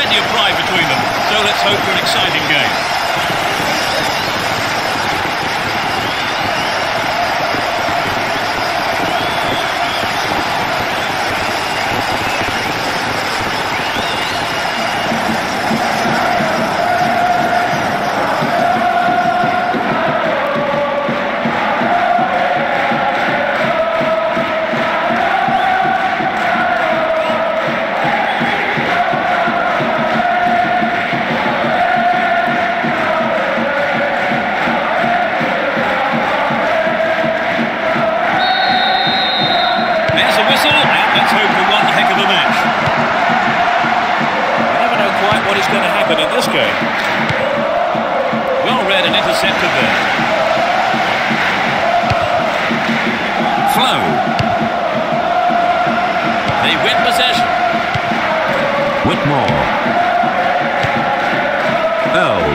plenty of pride between them. So let's hope for an exciting game. In this game. Well read and intercepted there. Flow. They win possession. Whitmore. Earl.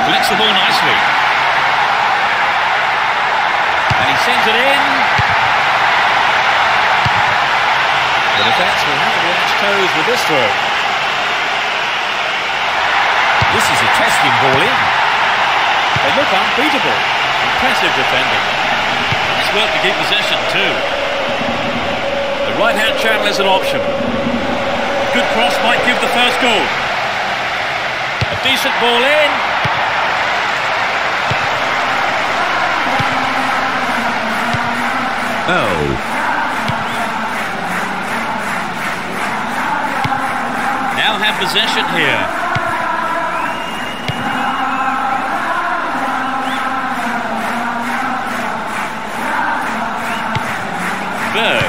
Flicks the ball nicely. And he sends it in. The defence will have to be on its toes with this throw. This is a testing ball in. They look unbeatable. Impressive defending. Nice work to keep possession too. The right-hand channel is an option. A good cross might give the first goal. A decent ball in. Oh. Now have possession here. Berg.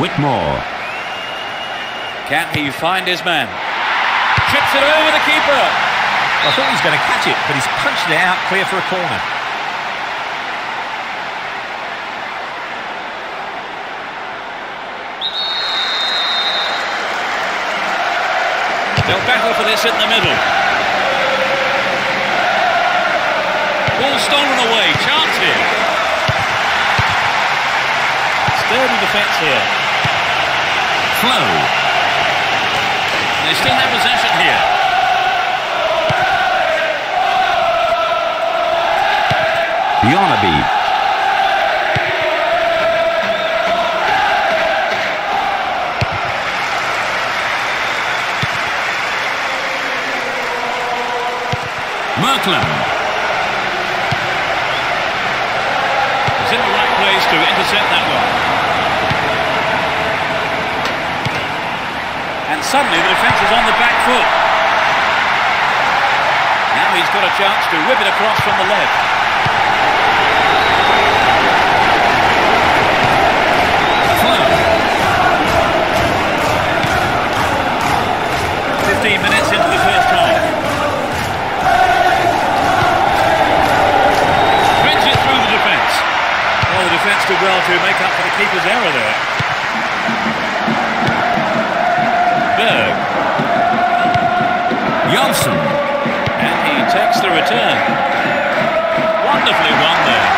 Whitmore. Can he find his man? Chips it over the keeper. I thought he was going to catch it, but he's punched it out clear for a corner. They'll battle for this in the middle. Ball stolen away. Chance here. Sturdy defence here. Flow. They still have possession here. Yonaby. Merklin. He's in the right place to intercept that one. And suddenly the defence is on the back foot. Now he's got a chance to whip it across from the left. Flow. 15 minutes into the first half. Well, the defence did well to make up for the keeper's error there. Berg. Johnson. And he takes the return. Wonderfully won there.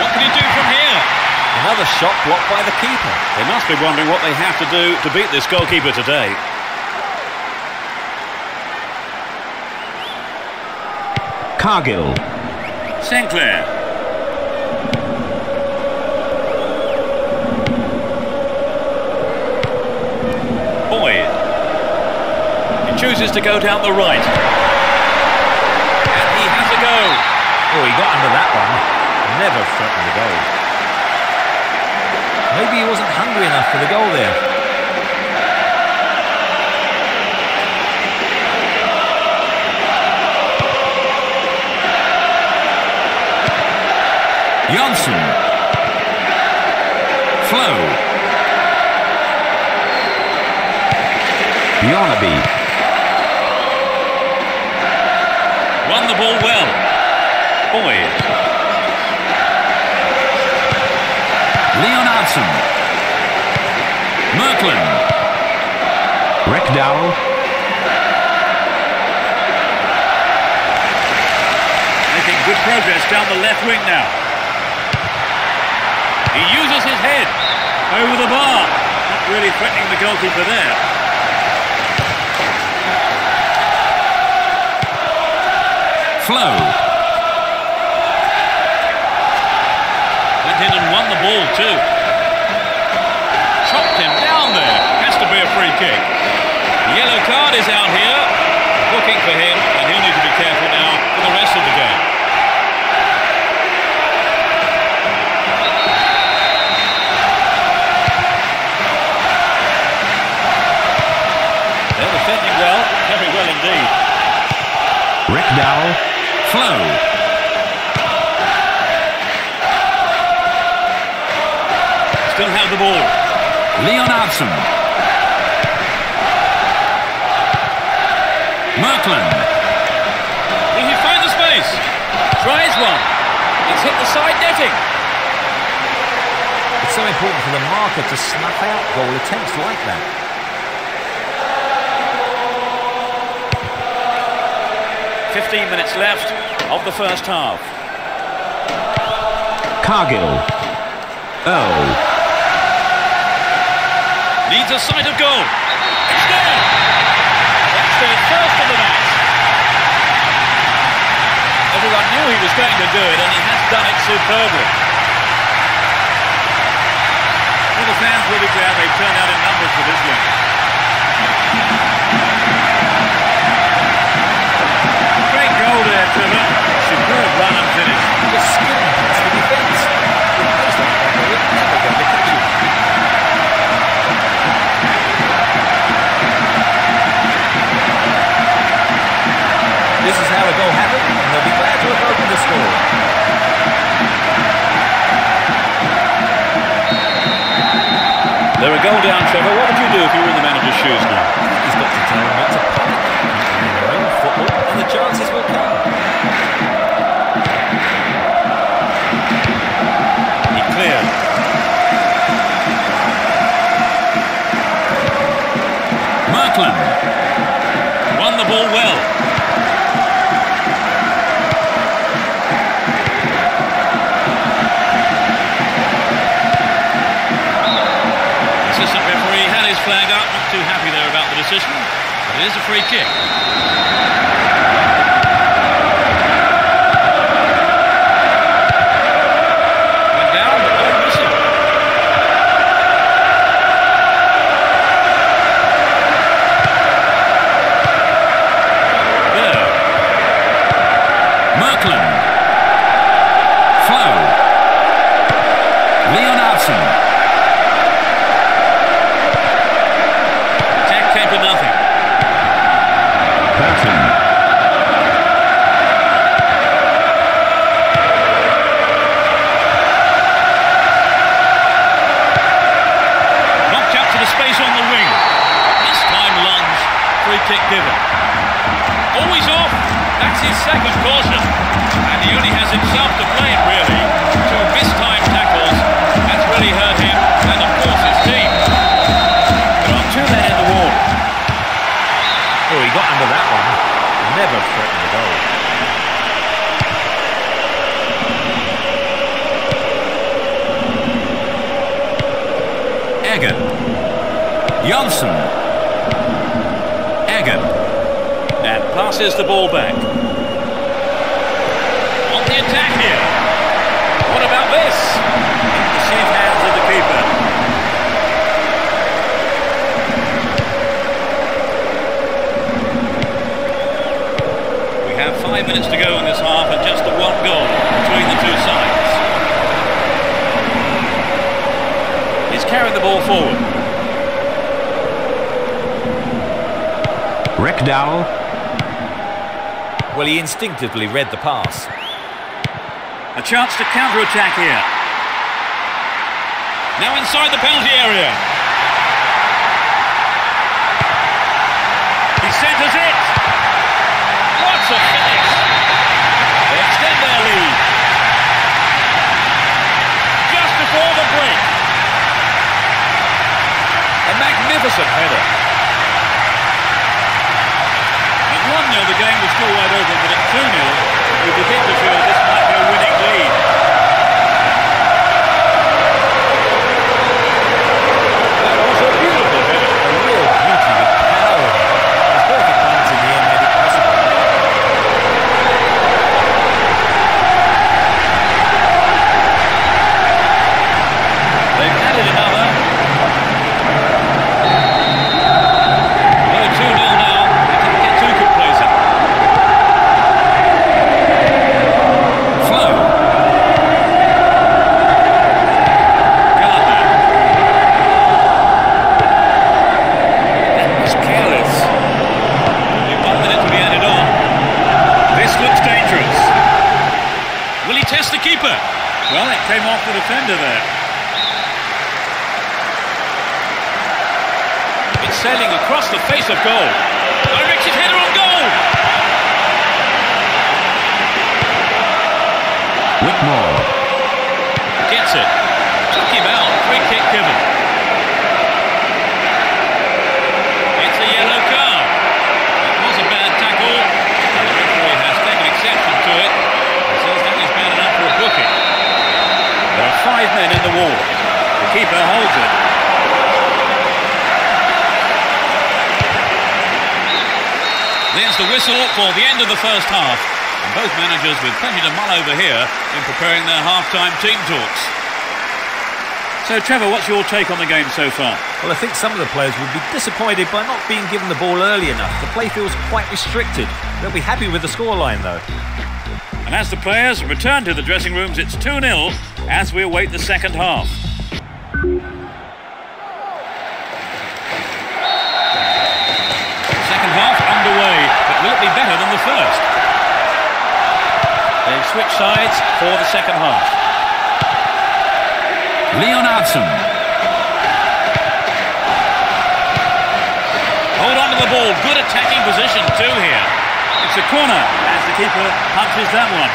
What can he do from here? Another shot blocked by the keeper. They must be wondering what they have to do to beat this goalkeeper today. Cargill. Sinclair. Boyd. He chooses to go down the right. And he has a go. Oh, he got under that one. Never threatened the goal. Maybe he wasn't hungry enough for the goal there. Johnson. Flow. Yonaby. Won the ball well. Boyd. Leonardson. Merklin. Rekdal. down the left wing now. He uses his head over the bar. Not really threatening the goalkeeper there. Flow. Went in and won the ball too. Chopped him down there. Has to be a free kick. The yellow card is out here. Booking for him, and he'll need to be careful now for the rest of the game. They're defending well, very well indeed. Rickdal. Flow. Still have the ball. Leonardson. Merkland. Will he find the space? Tries one. It's hit the side netting. It's so important for the marker to snuff out goal attempts like that. "15 minutes left of the first half. Cargill. Oh. Needs a sight of goal. It's there. That's their first of the match. Everyone knew he was going to do it, and he has done it superbly. All the fans will be glad they've turned out in numbers for this one. Great goal there, Trevor. Superb run and finish. The skill past the defence. It plays like that, but it's never going to catch him. This is how a goal happened, and they'll be glad to have opened the score. They're a goal down, Trevor. What would you do if you were in the manager's shoes now? He's got to tell them not to panic. Their own football, and the chances will come. He cleared. Merkland. Won the ball well. Assistant referee had his flag up, not too happy there about the decision, but it is a free kick. Went down, but no whistle. There. Merkland. Flow. Leonardson. Came to nothing. Burton. Knocked up to the space on the wing. This time lunge. Free kick given. Always off. That's his second caution. And he only has himself to blame, really. Two mistimed tackles. That's really hurt him. And of course his team. But on 2 men in the wall. Oh, he got under that one. Never threatened the goal. Egan. Johnson. Egan. And passes the ball back. On the attack here. What about this? In the safe hands of the keeper. We have 5 minutes to go in this half and just the one goal between the two sides. He's carried the ball forward. Rickdal. Well, he instinctively read the pass. A chance to counter-attack here. Now inside the penalty area. He centres it. What's a finish! They extend their lead. Just before the break. A magnificent header. At 1-0 the game was still wide open, but at 2-0 we begin to feel this might go winning keeper. Well, it came off the defender there. It's sailing across the face of goal. Directed header on goal. Whitmore. Gets it. Took him out. Free kick given. It's a yellow card. It was a bad tackle. And the referee has taken exception to it. He says that is bad enough for a booking. There are 5 men in the wall. The keeper holds it. There's the whistle for the end of the first half. And both managers with plenty to mull over here in preparing their half-time team talks. So, Trevor, what's your take on the game so far? Well, I think some of the players will be disappointed by not being given the ball early enough. The play feels quite restricted. They'll be happy with the scoreline, though. And as the players return to the dressing rooms, it's 2-0 as we await the second half. Second half underway, but will it be better than the first? They've switched sides for the second half. Leonardson. Hold on to the ball, good attacking position too here. It's a corner as the keeper punches that one.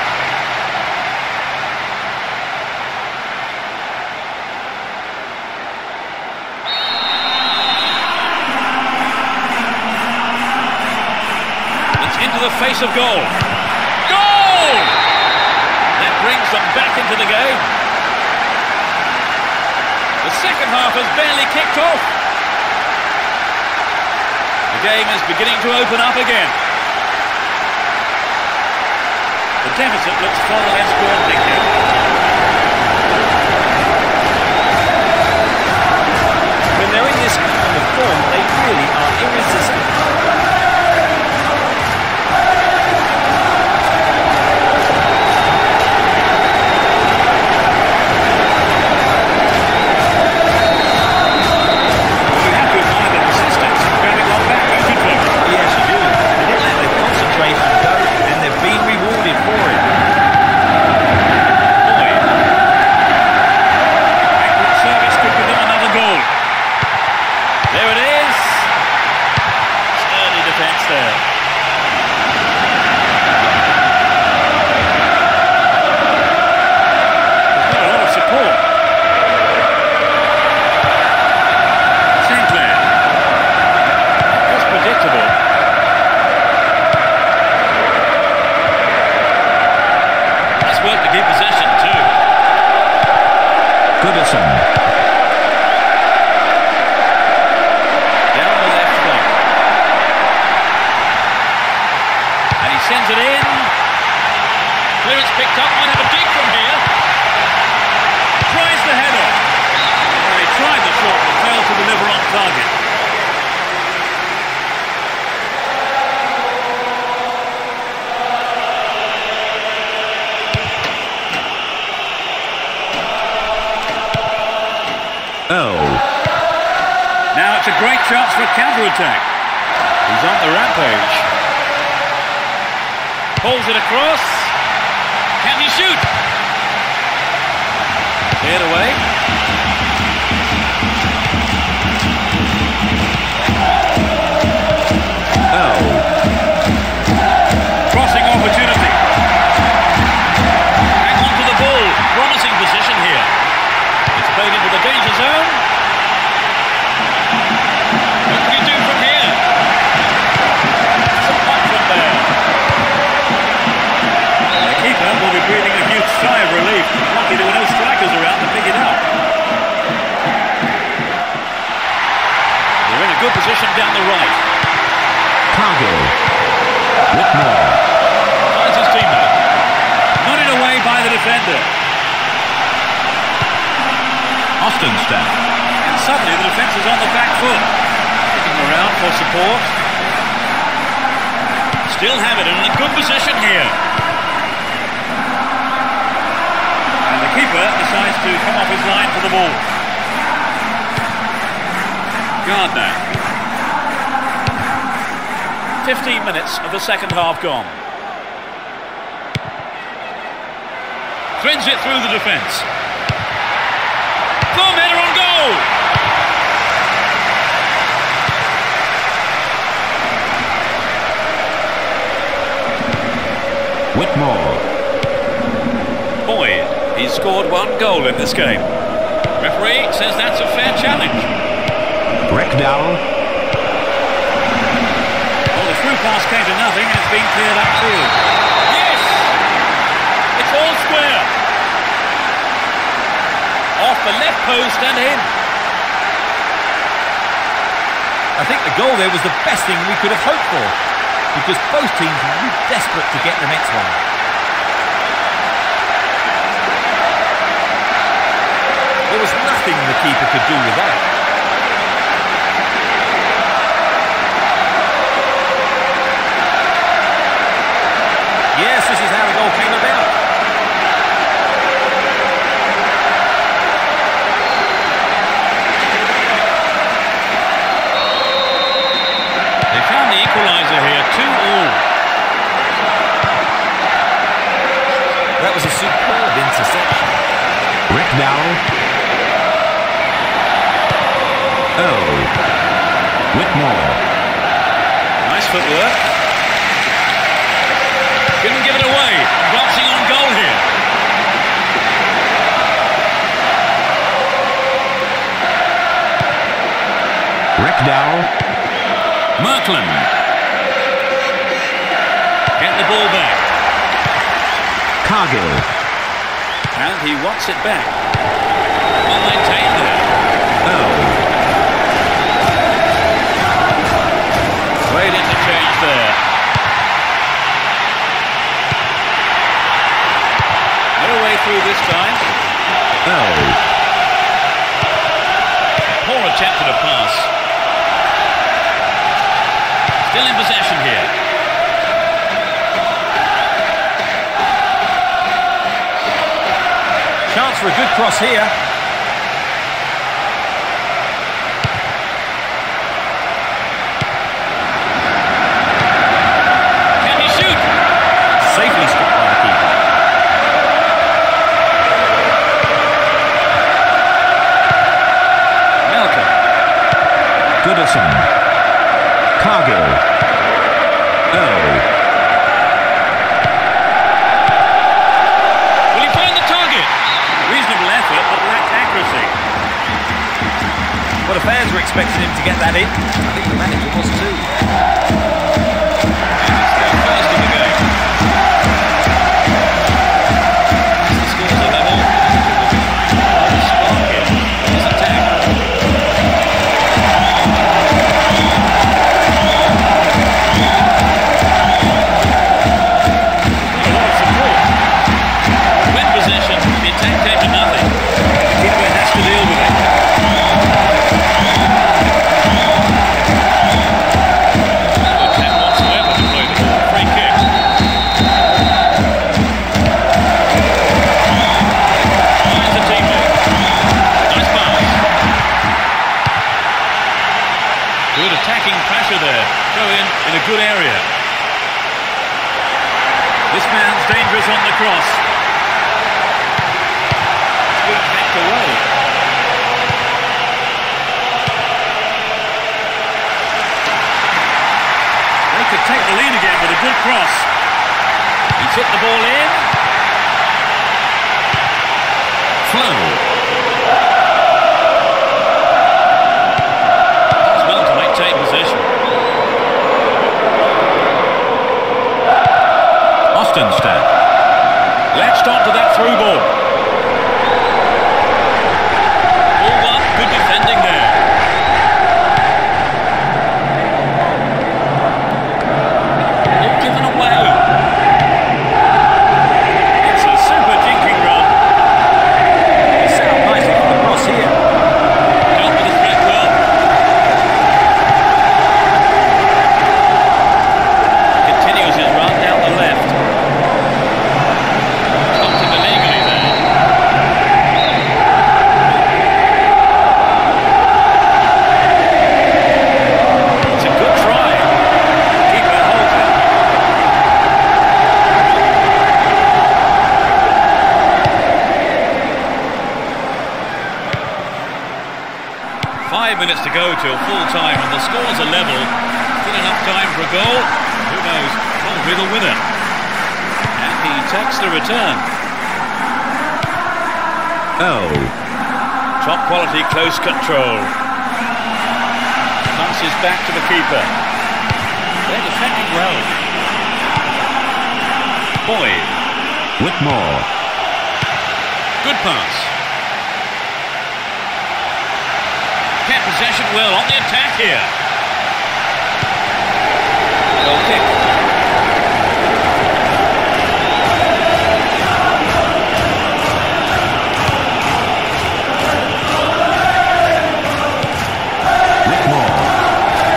It's into the face of goal. Goal! That brings them back into the game. The second half has barely kicked off. The game is beginning to open up again. The deficit looks far less daunting now. When they're in this kind of form, they really are irresistible. You have to admire the persistence in grabbing on back, don't you, Trevor? Yes, you do. They didn't let their concentration go, and they've been rewarded for it. Boyd. Accurate service could give them another goal. There it is. Sturdy defence there. There's not a lot of support. Sinclair. It was predictable. Nice work to keep possession too. Goodison. Down the left flank. And he sends it in. Clearance picked up. Might have a dig from here. Tries the header. Well, he tried the shot but failed to deliver on target. Oh. Now it's a great chance for a counter-attack. He's on the rampage. Pulls it across. Can he shoot? Cleared away. Oh. Crossing opportunity. Hang on to the ball. Promising position here. It's played into the danger zone. What can you do from here? It's a punt from there. The keeper will be breathing a huge sigh of relief. Lucky there were no strikers around to pick it up. They're in a good position down the right. Cargill. Whitmore. Finds his teammate. Nodded away by the defender. Ostenstadt. And suddenly the defence is on the back foot. Looking around for support. Still have it in a good position here. And the keeper decides to come off his line for the ball. Gardner. 15 minutes of the second half gone. Threads it through the defence. Boom, header on goal! Whitmore. Boyd, he's scored 1 goal in this game. Referee says that's a fair challenge. Reckdowell. Well, the through pass came to nothing and it's been cleared upfield. Yes! It's all square. Off the left post and in. I think the goal there was the best thing we could have hoped for, because both teams were really desperate to get the next one. There was nothing the keeper could do with that. Yes, this is how the goal came about. They found the equaliser here, 2-2. That was a superb interception. Reckdowell. Earl. Whitmore. Nice footwork. Couldn't give it away. Glancing on goal here. Reckdowell. Merkland. Get the ball back. Cargill. And he wants it back. Well maintained there. Earl. Great interchange there. No way through this time. Earl. Poor attempt at a pass. Still in possession here. Chance for a good cross here. Can he shoot? Safely stopped by the keeper. Malcolm. Goodison. Cargill. Earl. Will he find the target? Reasonable effort, but lacked accuracy. Well, the fans were expecting him to get that in. I think the manager was too. It's their first of the game. The scores are level. The spark here. His attack. A lot of support. Win possession. The attack came to nothing. The keeper has to deal with it. No attempt whatsoever to play the ball. Free kick. Finds a teammate. Nice pass. Good attacking pressure there. Throw in a good area. This man's dangerous on the cross. It's good hacked away. They could take the lead again with a good cross. He's hit the ball in. Flow. Does well to maintain possession. Ostenstad. Latched onto that through ball. go till full time, and the scores are level. Still enough time for a goal. Who knows? Probably the winner. And he takes the return. Oh. Top quality close control. Passes back to the keeper. They're defending well. Boyd. Whitmore. Good pass. Kept possession well on the attack here. Goal kick. Whitmore.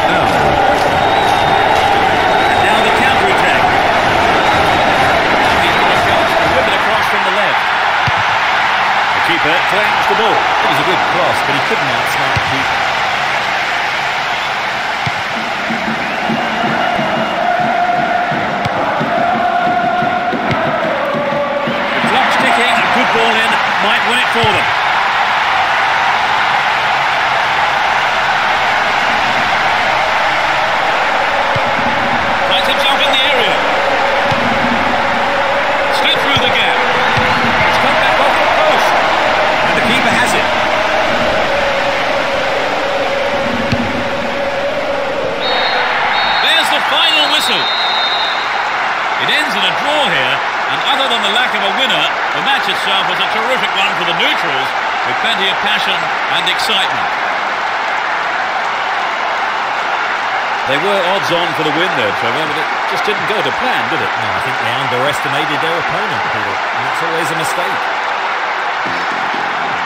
Oh. And now the counter-attack. He's got a shot to whip it across from the left. The keeper claims the ball. It was a good cross, but he couldn't outsmart the keeper. The clock's ticking, a good ball in, might win it for them. Finds himself in the area. Slid through the gap. It's come back off the post. And the keeper has it. There's the final whistle. It ends in a draw here, and other than the lack of a winner, the match itself was a terrific one for the neutrals, with plenty of passion and excitement. They were odds on for the win there, Trevor, but it just didn't go to plan, did it? No, I think they underestimated their opponent, Peter, and that's always a mistake.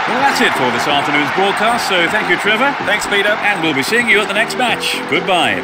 Well, that's it for this afternoon's broadcast, so thank you, Trevor. Thanks, Peter. And we'll be seeing you at the next match. Goodbye.